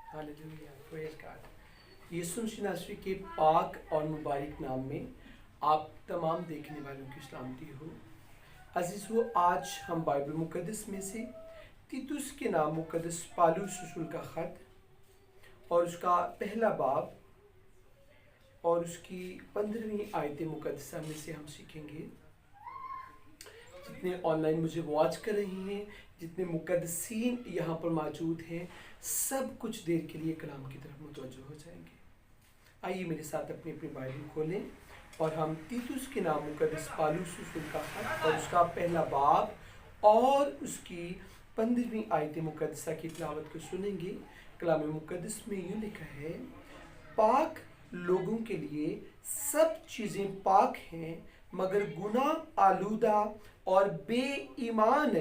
Hallelujah, praise God. यीशु मसीह के पाक और मुबारक नाम में आप तमाम देखने वालों की सलामती हो। अजीज हो, आज हम बाइबल मुकद्दस में से तीतुस के नाम मुकद्दस पालूस रसूल का ख़त और उसका पहला बाब और उसकी 15वीं आयत मुकद्दसा में से हम सीखेंगे। जितने ऑनलाइन मुझे वॉच कर रही हैं, जितने मुकद्दसीन यहाँ पर मौजूद हैं, सब कुछ देर के लिए कलाम की तरफ मुतवज्जो हो जाएंगे। आइए मेरे साथ अपनी अपनी बाइबल खोलें और हम तीतुस के नाम मुकद्दस पालूस रसूल का ख़त और उसका पहला बाब और उसकी 15वीं आयत मुकद्दसा की तिलावत को सुनेंगे। कलाम मुकद्दस में यूँ लिखा है, पाक लोगों के लिए सब चीज़ें पाक हैं, मगर गुनाह आलूदा और बेईमान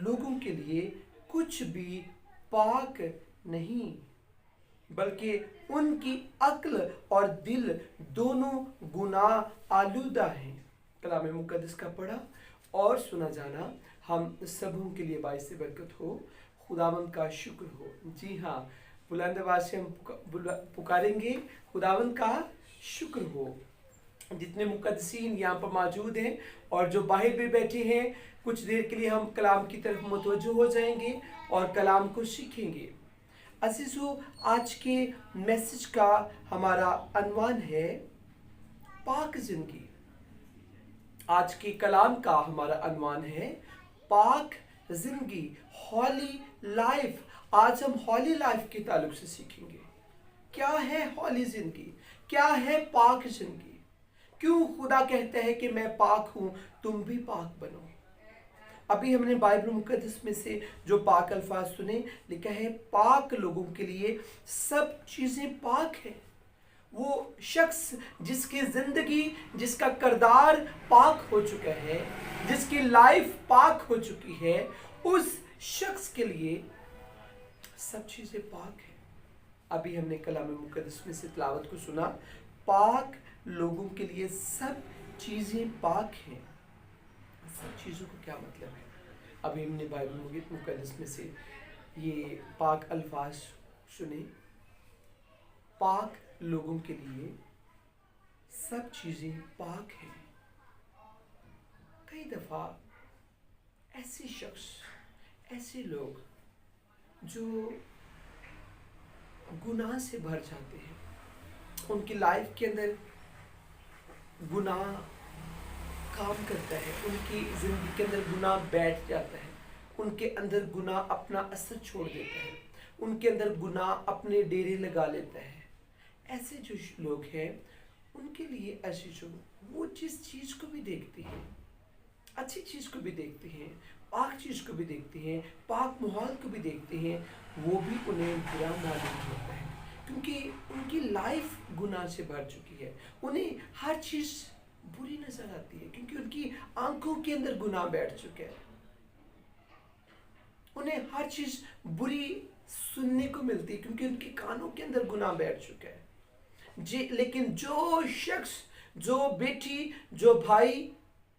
लोगों के लिए कुछ भी पाक नहीं, बल्कि उनकी अक्ल और दिल दोनों गुनाह आलूदा हैं। कलाम मुकद्दस का पढ़ा और सुना जाना हम सबों के लिए बाइस बरकत हो। खुदावंद का शुक्र हो। जी हाँ, बुलंद आवाज से हम पुकारेंगे, खुदावंद का शुक्र हो। जितने मुकद्दसीन यहाँ पर मौजूद हैं और जो बाहर भी बैठे हैं, कुछ देर के लिए हम कलाम की तरफ मुतवज्जो हो जाएंगे और कलाम को सीखेंगे। अज़ीज़ो, आज के मैसेज का हमारा अनवान है पाक जिंदगी। आज के कलाम का हमारा अनवान है पाक जिंदगी, हॉली लाइफ। आज हम हॉली लाइफ के ताल्लुक से सीखेंगे। क्या है हॉली जिंदगी, क्या है पाक जिंदगी, क्यों खुदा कहता है कि मैं पाक हूं, तुम भी पाक बनो। अभी हमने बाइबल मुकद्दस में से जो पाक अल्फाज सुने, लिखा है पाक लोगों के लिए सब चीजें पाक है। वो शख्स जिसकी जिंदगी, जिसका किरदार पाक हो चुका है, जिसकी लाइफ पाक हो चुकी है, उस शख्स के लिए सब चीजें पाक है। अभी हमने कलाम मुकद्दस में से तिलावत को सुना, पाक लोगों के लिए सब चीजें पाक हैं। सब चीजों को क्या मतलब है? अभी हमने बाइबल मुकद्दस में से ये पाक अल्फाज सुने, पाक लोगों के लिए सब चीजें पाक हैं। कई दफा ऐसे शख्स, ऐसे लोग जो गुनाह से भर जाते हैं, उनकी लाइफ के अंदर गुनाह काम करता है, उनकी ज़िंदगी के अंदर गुनाह बैठ जाता है, उनके अंदर गुनाह अपना असर छोड़ देता है, उनके अंदर गुनाह अपने डेरे लगा लेता है। ऐसे जो लोग हैं, उनके लिए ऐसे जो वो जिस चीज़ को भी देखते हैं, अच्छी चीज़ को भी देखते हैं, पाक चीज़ को भी देखते हैं, पाक माहौल को भी देखते हैं, वो भी उन्हें बुरा मालूम होता है, क्योंकि उनकी लाइफ गुनाह से भर चुकी है। उन्हें हर चीज़ बुरी नजर आती है, क्योंकि उनकी आंखों के अंदर गुनाह बैठ चुका है। उन्हें हर चीज़ बुरी सुनने को मिलती है, क्योंकि उनके कानों के अंदर गुनाह बैठ चुका है। जी, लेकिन जो शख्स, जो बेटी, जो भाई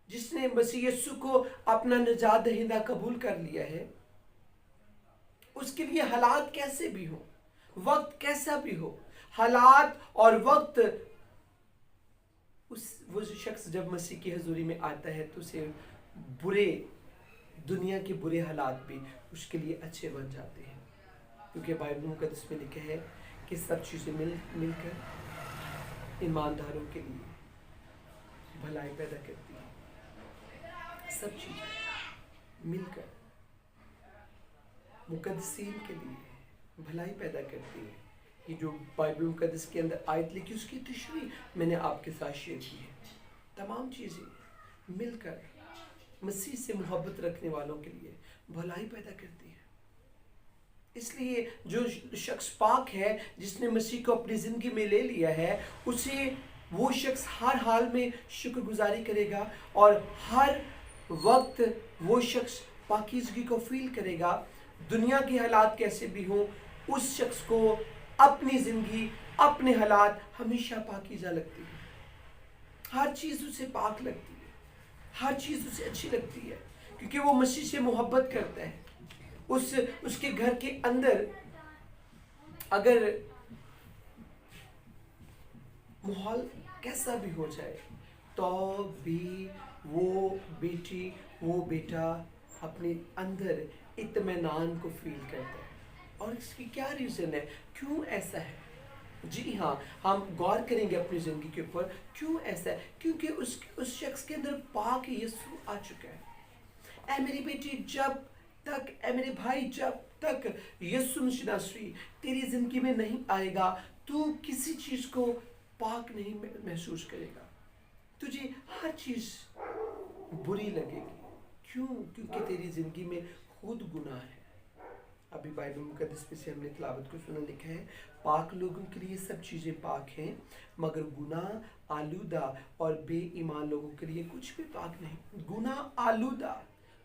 जिसने मसीह यीशु को अपना निजात दहिंदा कबूल कर लिया है, उसके लिए हालात कैसे भी हो, वक्त कैसा भी हो, हालात और वक्त, वो शख्स जब मसीह की हजूरी में आता है तो उसे बुरे, दुनिया के बुरे हालात भी उसके लिए अच्छे बन जाते हैं, क्योंकि बाइबल मुकद्दस में लिखा है कि सब चीज़ें मिलकर ईमानदारों के लिए भलाई पैदा करती है। सब चीज़ें मिलकर मुकद्दसीन के लिए भलाई पैदा करती है। ये जो बाइबल मुकद्दस के अंदर आयत लिखी, उसकी तशरीह मैंने आपके साथ शेयर की है। तमाम चीज़ें मिलकर मसीह से मोहब्बत रखने वालों के लिए भलाई पैदा करती है। इसलिए जो शख्स पाक है, जिसने मसीह को अपनी ज़िंदगी में ले लिया है, उसे वो शख्स हर हाल में शुक्रगुजारी करेगा और हर वक्त वो शख्स पाकीज़गी को फील करेगा। दुनिया के हालात कैसे भी हों, उस शख्स को अपनी ज़िंदगी, अपने हालात हमेशा पाकीज़ा लगती है। हर चीज़ उसे पाक लगती है, हर चीज़ उसे अच्छी लगती है, क्योंकि वो मसीह से मोहब्बत करता है। उसके घर के अंदर اگر ماحول کیسا بھی ہو جائے تو بھی وہ بیٹی وہ بیٹا اپنے اندر اطمینان کو فیل کرتا ہے. اور اس کی کیا ریزن ہے, کیوں ایسا ہے؟ جی ہاں, ہم غور کریں گے اپنی زندگی کے اوپر کیوں ایسا ہے. کیونکہ اس شخص کے اندر پاک یسوع آ چکا ہے. اے میری بیٹی, جب تک, اے میرے بھائی, جب تک یسوع شناسی تیری زندگی میں نہیں آئے گا تو کسی چیز کو پاک نہیں محسوس کرے گا. تجھے ہر چیز بری لگے گی. کیوں؟ کیونکہ تیری زندگی میں خود گناہ ہے. ابھی بائبل مقدس میں سے ہم نے تلاوت کو سنا, لکھا ہے پاک لوگوں کے لیے سب چیزیں پاک ہیں مگر گناہ آلودہ اور بے ایمان لوگوں کے لیے کچھ بھی پاک نہیں. گناہ آلودہ,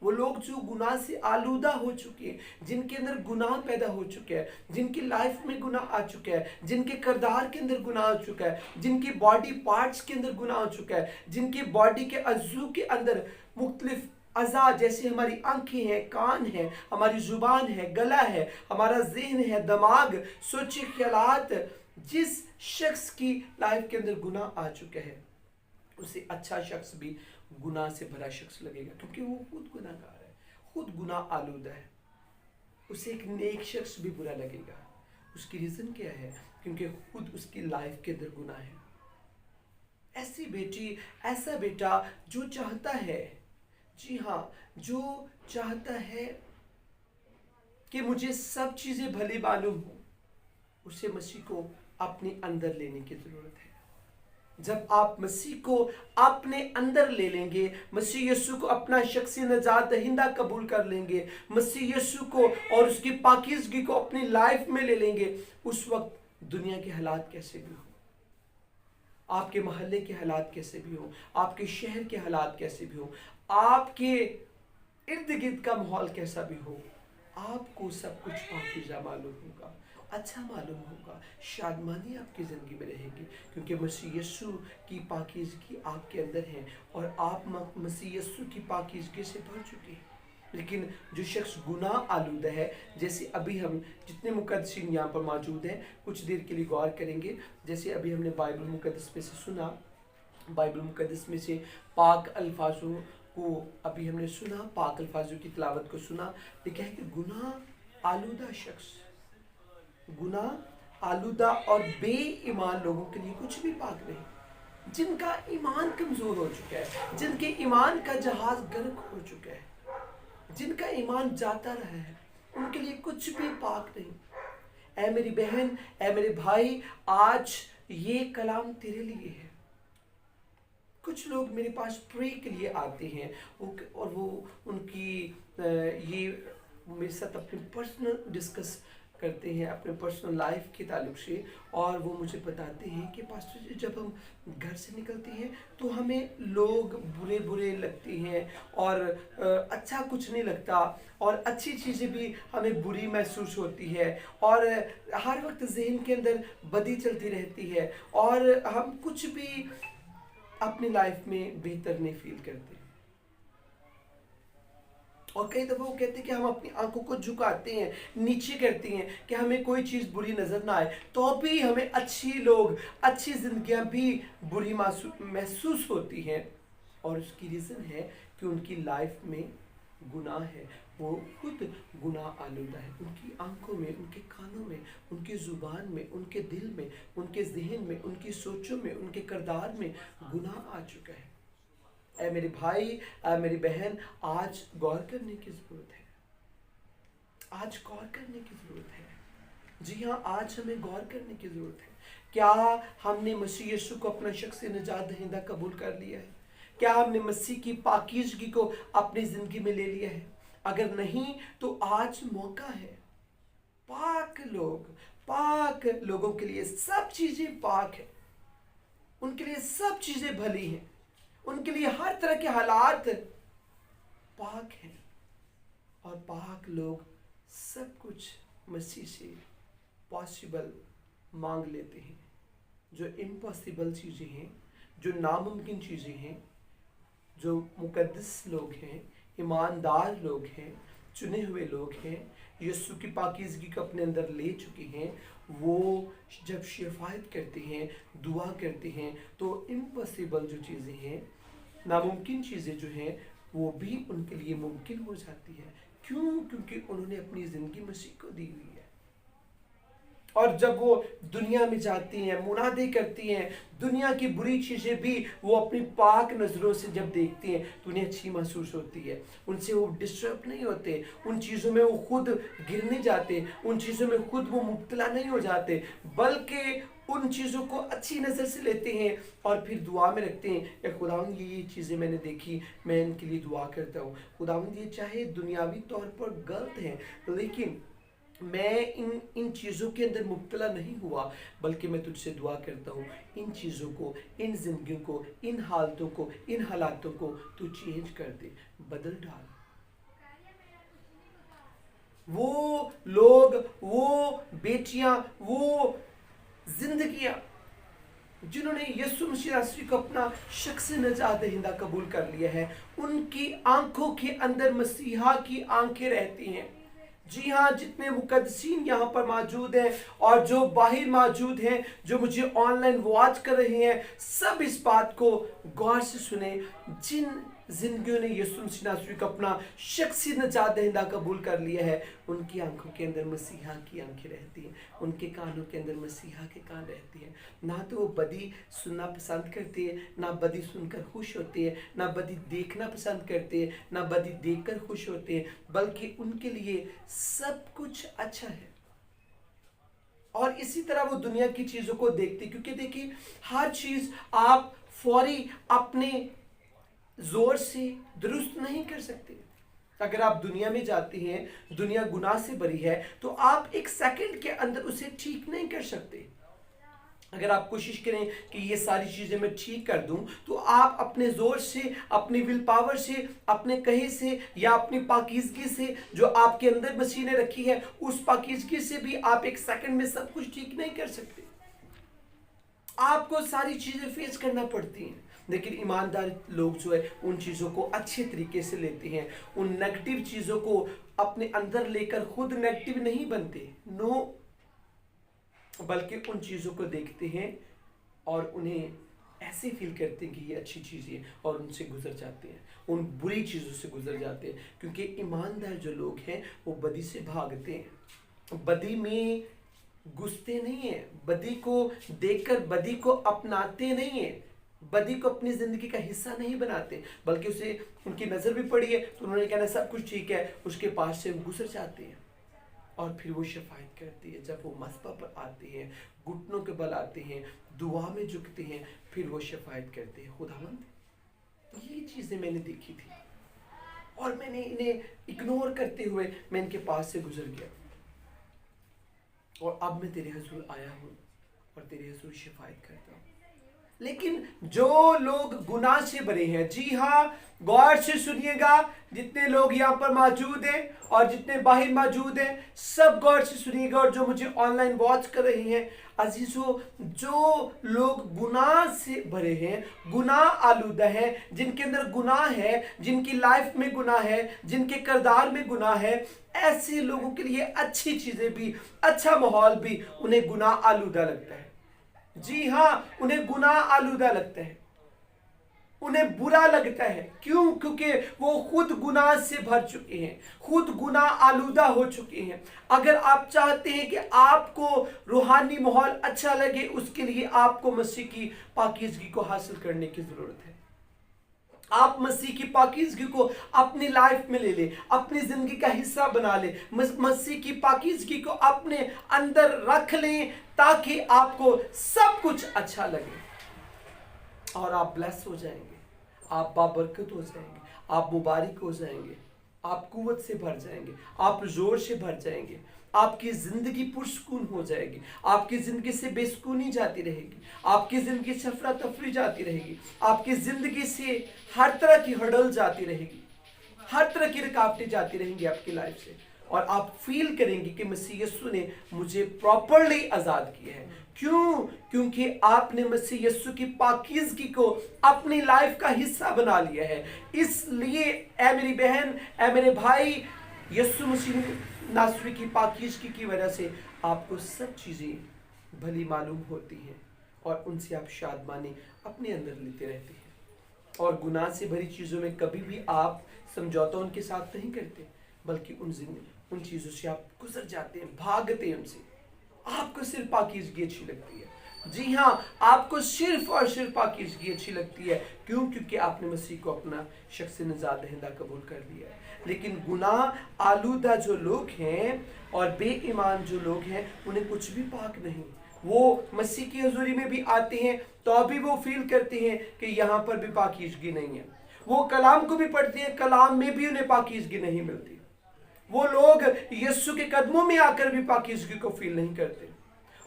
وہ لوگ جو گناہ سے آلودہ ہو چکے ہیں, جن کے اندر گناہ پیدا ہو چکا ہے, جن کی لائف میں گناہ آ چکا ہے, جن کے کردار کے اندر گناہ آ چکا ہے, جن کی باڈی پارٹس کے اندر گناہ آ چکا ہے, جن کی باڈی کے عضو کے اندر مختلف اعضاء جیسے ہماری آنکھیں ہیں, کان ہیں, ہماری زبان ہے, گلا ہے, ہمارا ذہن ہے, دماغ, سوچے خیالات, جس شخص کی لائف کے اندر گناہ آ چکا ہے اسے اچھا شخص بھی گناہ سے بھرا شخص لگے گا, کیونکہ وہ خود گناہ گار ہے, خود گناہ آلودہ ہے. اسے ایک نیک شخص بھی برا لگے گا. اس کی ریزن کیا ہے؟ کیونکہ خود اس کی لائف کے اندر گناہ ہے. ایسی بیٹی, ایسا بیٹا جو چاہتا ہے, جی ہاں, جو چاہتا ہے کہ مجھے سب چیزیں بھلی معلوم ہوں, اسے مسیح کو اپنے اندر لینے کی ضرورت ہے. جب آپ مسیح کو اپنے اندر لے لیں گے, مسیح یسوع کو اپنا شخصی نجات دہندہ قبول کر لیں گے, مسیح یسوع کو اور اس کی پاکیزگی کو اپنی لائف میں لے لیں گے, اس وقت دنیا کے حالات کیسے بھی ہوں, آپ کے محلے کے حالات کیسے بھی ہوں, آپ کے شہر کے حالات کیسے بھی ہوں, آپ کے ارد گرد کا ماحول کیسا بھی ہو, آپ کو سب کچھ پاکیزہ معلوم ہوگا, اچھا معلوم ہوگا, شادمانی آپ کی زندگی میں رہے گی, کیونکہ مسیح یسوع کی پاکیزگی آپ کے اندر ہے اور آپ مسیح یسوع کی پاکیزگی سے بھر چکے ہیں. لیکن جو شخص گناہ آلودہ ہے, جیسے ابھی ہم جتنے مقدسین یہاں پر موجود ہیں کچھ دیر کے لیے غور کریں گے, جیسے ابھی ہم نے بائبل مقدس میں سے سنا, بائبل مقدس میں سے پاک الفاظوں کو ابھی ہم نے سنا, پاک الفاظوں کی تلاوت کو سنا, لکھا ہے کہ گناہ آلودہ شخص, گناہ آلودہ اور بے ایمان لوگوں کے لیے کچھ بھی پاک نہیں. جن کا ایمان کمزور ہو چکا ہے, جن کے ایمان کا جہاز غرق ہو چکا ہے, جن کا ایمان جاتا رہا ہے, ان کے لیے کچھ بھی پاک نہیں. اے میری بہن, اے میرے بھائی, آج یہ کلام تیرے لیے ہے. کچھ لوگ میرے پاس پرے کے لیے آتے ہیں اور وہ ان کی یہ میرے ساتھ اپنے پرسنل ڈسکس کرتے ہیں اپنے پرسنل لائف کے تعلق سے, اور وہ مجھے بتاتے ہیں کہ پاسٹر جی, جب ہم گھر سے نکلتے ہیں تو ہمیں لوگ برے برے لگتے ہیں اور اچھا کچھ نہیں لگتا, اور اچھی چیزیں بھی ہمیں بری محسوس ہوتی ہے, اور ہر وقت ذہن کے اندر بدی چلتی رہتی ہے, اور ہم کچھ بھی اپنی لائف میں بہتر نہیں فیل کرتے. اور کئی دفعہ وہ کہتے ہیں کہ ہم اپنی آنکھوں کو جھکاتے ہیں, نیچے کرتے ہیں کہ ہمیں کوئی چیز بری نظر نہ آئے, تو بھی ہمیں اچھی لوگ, اچھی زندگیاں بھی بری محسوس ہوتی ہیں. اور اس کی ریزن ہے کہ ان کی لائف میں گناہ ہے, وہ خود گناہ آلودہ ہے. ان کی آنکھوں میں, ان کے کانوں میں, ان کی زبان میں, ان کے دل میں, ان کے ذہن میں, ان کی سوچوں میں, ان کے کردار میں گناہ آ چکا ہے. اے میرے بھائی, اے میری بہن, آج غور کرنے کی ضرورت ہے, آج غور کرنے کی ضرورت ہے. جی ہاں, آج ہمیں غور کرنے کی ضرورت ہے. کیا ہم نے مسیح یسوع کو اپنا شخص نجات دہندہ قبول کر لیا ہے؟ کیا ہم نے مسیح کی پاکیزگی کو اپنی زندگی میں لے لیا ہے؟ اگر نہیں تو آج موقع ہے. پاک لوگ, پاک لوگوں کے لیے سب چیزیں پاک ہیں, ان کے لیے سب چیزیں بھلی ہیں, ان کے لیے ہر طرح کے حالات پاک ہیں, اور پاک لوگ سب کچھ مسیح سے پاسبل مانگ لیتے ہیں. جو امپاسبل چیزیں ہیں, جو ناممکن چیزیں ہیں, جو مقدس لوگ ہیں, ایماندار لوگ ہیں, चुने हुए लोग हैं, यीशु की पाकीज़गी को अपने अंदर ले चुके हैं, वो जब शफाअत करते हैं, दुआ करते हैं, तो इम्पॉसिबल जो चीज़ें हैं, नामुमकिन चीज़ें जो हैं, वो भी उनके लिए मुमकिन हो जाती है। क्यों? क्योंकि उन्होंने अपनी ज़िंदगी मसीह को दी हुई है। और जब वो दुनिया में जाती हैं, मुनादे करती हैं, दुनिया की बुरी चीज़ें भी वो अपनी पाक नज़रों से जब देखती हैं तो उन्हें अच्छी महसूस होती है, उनसे वो डिस्टर्ब नहीं होते, उन चीज़ों में वो खुद गिर नहीं जाते, उन चीज़ों में खुद वो मुब्तला नहीं हो जाते, बल्कि उन चीज़ों को अच्छी नज़र से लेते हैं और फिर दुआ में रखते हैं, या खुदावंद ये चीज़ें मैंने देखी, मैं इनके लिए दुआ करता हूँ। खुदावंद ये चाहे दुनियावी तौर पर गलत है, लेकिन मैं इन चीज़ों के अंदर मुब्तला नहीं हुआ, बल्कि मैं तुझसे दुआ करता हूँ, इन चीज़ों को, इन जिंदगियों को, इन हालतों को, इन हालातों को तू चेंज कर दे, बदल डाल। वो लोग, वो बेटियां, वो जिंदगियां जिन्होंने यीशु मसीह को अपना शख्स नजात दहिंदा कबूल कर लिया है, उनकी आंखों के अंदर मसीहा की आंखें रहती हैं। जी हाँ, जितने मुकद्दसीन यहाँ पर मौजूद हैं और जो बाहर मौजूद हैं, जो मुझे ऑनलाइन वॉच कर रहे हैं, सब इस बात को गौर से सुने। जिन जिंदगियों ने यीशु मसीह को अपना शख्सी नजात दहिंदा कबूल कर लिया है, उनकी आंखों के अंदर मसीहा की आंखें रहती हैं, उनके कानों के अंदर मसीहा के कान रहती हैं। ना तो वो बदी सुनना पसंद करते हैं, ना बदी सुनकर खुश होते हैं, ना बदी देखना पसंद करते हैं, ना बदी देखकर खुश होते हैं, बल्कि उनके लिए सब कुछ अच्छा है। और इसी तरह वो दुनिया की चीज़ों को देखते, क्योंकि देखिए हर चीज़ आप फौरी अपने जोर से दुरुस्त नहीं कर सकते। अगर आप दुनिया में जाते हैं, दुनिया गुनाह से भरी है, तो आप एक सेकंड के अंदर उसे ठीक नहीं कर सकते। अगर आप कोशिश करें कि ये सारी चीज़ें मैं ठीक कर दूं, तो आप अपने ज़ोर से, अपनी विल पावर से, अपने कहे से या अपनी पाकीज़गी से जो आपके अंदर मसीह ने रखी है, उस पाकीज़गी से भी आप एक सेकंड में सब कुछ ठीक नहीं कर सकते। आपको सारी चीज़ें फेस करना पड़ती हैं। लेकिन ईमानदार लोग जो है उन चीज़ों को अच्छे तरीके से लेते हैं, उन नेगेटिव चीज़ों को अपने अंदर लेकर खुद नेगेटिव नहीं बनते, नो, बल्कि उन चीज़ों को देखते हैं और उन्हें ऐसे फील करते हैं कि ये अच्छी चीज़ें, और उनसे गुजर जाते हैं, उन बुरी चीज़ों से गुजर जाते हैं। क्योंकि ईमानदार जो लोग हैं वो बदी से भागते हैं, बदी में घुसते नहीं हैं, बदी को देखकर बदी को अपनाते नहीं हैं, बदी को अपनी ज़िंदगी का हिस्सा नहीं बनाते, बल्कि उसे उनकी नज़र भी पड़ी है तो उन्होंने कहना सब कुछ ठीक है, उसके पास से गुजर जाते हैं। और फिर वो शफायत करती है, जब वो मसबा पर आते हैं, घुटनों के बल आते हैं, दुआ में झुकते हैं, फिर वो शफायत करते हैं। खुदावंद ये चीज़ें मैंने देखी थी और मैंने इन्हें इग्नोर करते हुए मैं इनके पास से गुजर गया, और अब मैं तेरे हुजूर आया हूँ और तेरे हुजूर शफायत करता हूँ। लेकिन जो लोग गुनाह से भरे हैं, जी हाँ, गौर से सुनिएगा, जितने लोग यहाँ पर मौजूद हैं और जितने बाहर मौजूद हैं, सब गौर से सुनिएगा, और जो मुझे ऑनलाइन वॉच कर रहे हैं अजीजों, जो लोग गुनाह से भरे हैं, गुनाह आलूदा है, जिनके अंदर गुनाह है, जिनकी लाइफ में गुनाह है, जिनके किरदार में गुनाह है, ऐसे लोगों के लिए अच्छी चीज़ें भी, अच्छा माहौल भी उन्हें गुनाह आलूदा लगता है। जी हाँ, उन्हें गुनाह आलूदा लगता है, उन्हें बुरा लगता है। क्यों? क्योंकि वो खुद गुनाह से भर चुके हैं, खुद गुनाह आलूदा हो चुके हैं। अगर आप चाहते हैं कि आपको रूहानी माहौल अच्छा लगे, उसके लिए आपको मसीह की पाकीज़गी को हासिल करने की ज़रूरत है। आप मसीह की पाकीज़गी को अपनी लाइफ में ले ले, अपनी ज़िंदगी का हिस्सा बना ले, मसीह की पाकीज़गी को अपने अंदर रख लें, ताकि आपको सब कुछ अच्छा लगे और आप ब्लेस हो जाएंगे, आप बाबरकत हो जाएंगे, आप मुबारक हो जाएंगे, आप कुव्वत से भर जाएंगे, आप जोर से भर जाएंगे, आपकी ज़िंदगी पुरसकून हो जाएगी, आपकी ज़िंदगी से बेसुकूनी जाती रहेगी, आपकी ज़िंदगी से अफरा तफरी जाती रहेगी, आपकी ज़िंदगी से हर तरह की हर्डल जाती रहेगी, हर तरह की रुकावटें जाती रहेंगी आपकी लाइफ से, और आप फील करेंगे कि मसीह यीशु ने मुझे प्रॉपरली आज़ाद किया है। क्यों? क्योंकि आपने मसीह यीशु की पाकीज़गी को अपनी लाइफ का हिस्सा बना लिया है। इसलिए ऐ मेरी बहन, ऐ मेरे भाई, यीशु मसीह नासरी की पाकीज़गी की वजह से आपको सब चीज़ें भली मालूम होती हैं और उनसे आप शादमानी अपने अंदर लेते रहते हैं, और गुनाह से भरी चीज़ों में कभी भी आप समझौता उनके साथ नहीं करते, बल्कि उन चीज़ों से आप गुजर जाते हैं, भागते हैं उनसे। आपको सिर्फ पाकीज़गी अच्छी लगती है। जी हाँ, आपको सिर्फ और सिर्फ पाकीज़गी अच्छी लगती है। क्यों? क्योंकि आपने मसीह को अपना शख्स निजात दहिंदा कबूल कर लिया है। लेकिन गुनाह आलूदा जो लोग हैं और बेईमान जो लोग हैं, उन्हें कुछ भी पाक नहीं। वो मसीह की हजूरी में भी आते हैं तो अभी वो फील करते हैं कि यहाँ पर भी पाकीज़गी नहीं है। वो कलाम को भी पढ़ते हैं, कलाम में भी उन्हें पाकीज़गी नहीं मिलती। वो लोग यीशु के कदमों में आकर भी पाकीज़गी को फील नहीं करते।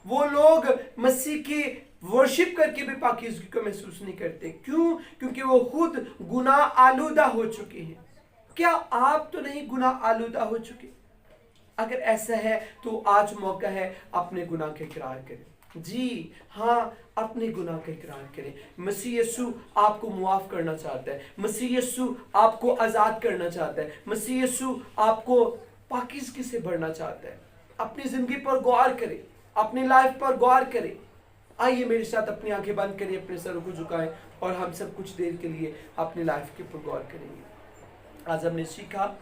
वो लोग मसीह की वर्शिप करके भी पाकीज़गी को महसूस नहीं करते। क्यों? क्योंकि वो खुद गुनाह आलूदा हो चुके हैं। क्या आप तो नहीं गुनाह आलूदा हो चुके? अगर ऐसा है तो आज मौका है अपने गुनाह का इकरार करें। जी हाँ, अपने गुनाह का इकरार करें। मसीह यीशु आपको मुआफ करना चाहता है। मसीह यीशु आपको आज़ाद करना चाहता है। मसीह यीशु आपको पाकीज़गी से भरना चाहता है। अपनी ज़िंदगी पर गौर करें, अपनी लाइफ पर गौर करें। आइए मेरे साथ अपनी आंखें बंद करिए, अपने सरों को झुकाएं और हम सब कुछ देर के लिए अपनी लाइफ के ऊपर गौर करेंगे। आज हमने सीखा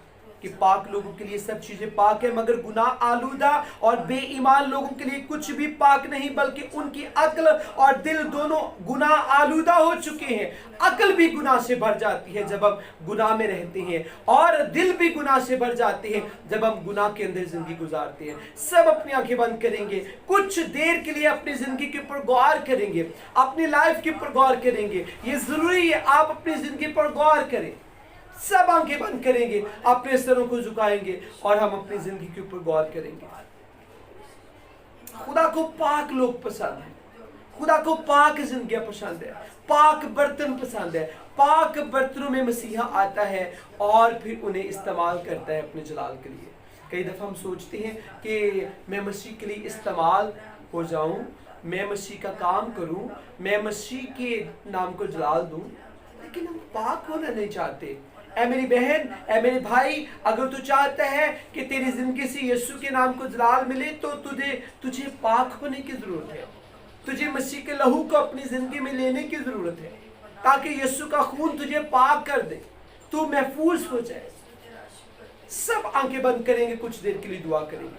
कि पाक लोगों के लिए सब चीजें पाक है, मगर गुनाह आलूदा और बेईमान लोगों के लिए कुछ भी पाक नहीं, बल्कि उनकी अक्ल और दिल दोनों गुनाह आलूदा हो चुके हैं। अक्ल भी गुनाह से भर जाती है जब हम गुनाह में रहते हैं, और दिल भी गुनाह से भर जाते हैं जब हम गुनाह के अंदर जिंदगी गुजारते हैं। सब अपनी आंखें बंद करेंगे, कुछ देर के लिए अपनी जिंदगी के ऊपर गौर करेंगे, अपनी लाइफ के ऊपर गौर करेंगे। ये जरूरी है आप अपनी जिंदगी पर गौर करें। सब आंखें बंद करेंगे, अपने सरों को झुकाएंगे और हम अपनी जिंदगी के ऊपर गौर करेंगे। खुदा को पाक लोग पसंद है, खुदा को पाक जिंदगियां पसंद है, पाक बर्तन पसंद है। पाक बर्तनों में मसीहा आता है और फिर उन्हें इस्तेमाल करता है अपने जलाल के लिए। कई दफा हम सोचते हैं कि मैं मसीह के लिए इस्तेमाल हो जाऊं, मैं मसीह का काम करूं, मैं मसीह के नाम को जलाल दूं, लेकिन हम पाक होना नहीं चाहते। ऐ मेरी बहन, ऐ मेरे भाई, अगर तू चाहता है कि तेरी जिंदगी से यीशु के नाम को जलाल मिले तो तुझे पाक होने की जरूरत है। तुझे मसीह के लहू को अपनी जिंदगी में लेने की जरूरत है, ताकि यीशु का खून तुझे पाक कर दे, तू महफूज हो जाए। सब आंखें बंद करेंगे, कुछ देर के लिए दुआ करेंगे।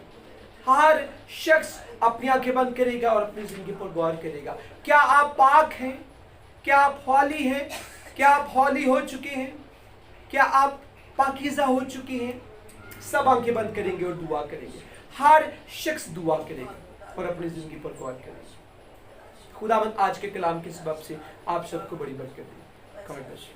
हर शख्स अपनी आंखें बंद करेगा और अपनी जिंदगी पर गौर करेगा। क्या आप पाक हैं? क्या आप हौली हैं? क्या आप हौली हो चुके हैं? क्या आप पाकीज़ा हो चुके हैं? सब आंखें बंद करेंगे और दुआ करेंगे। हर शख्स दुआ करेगा और अपनी जिंदगी पर गौर करेगा। खुदावंद आज के कलाम के सबब से आप सबको बड़ी बरकत दे। God bless you.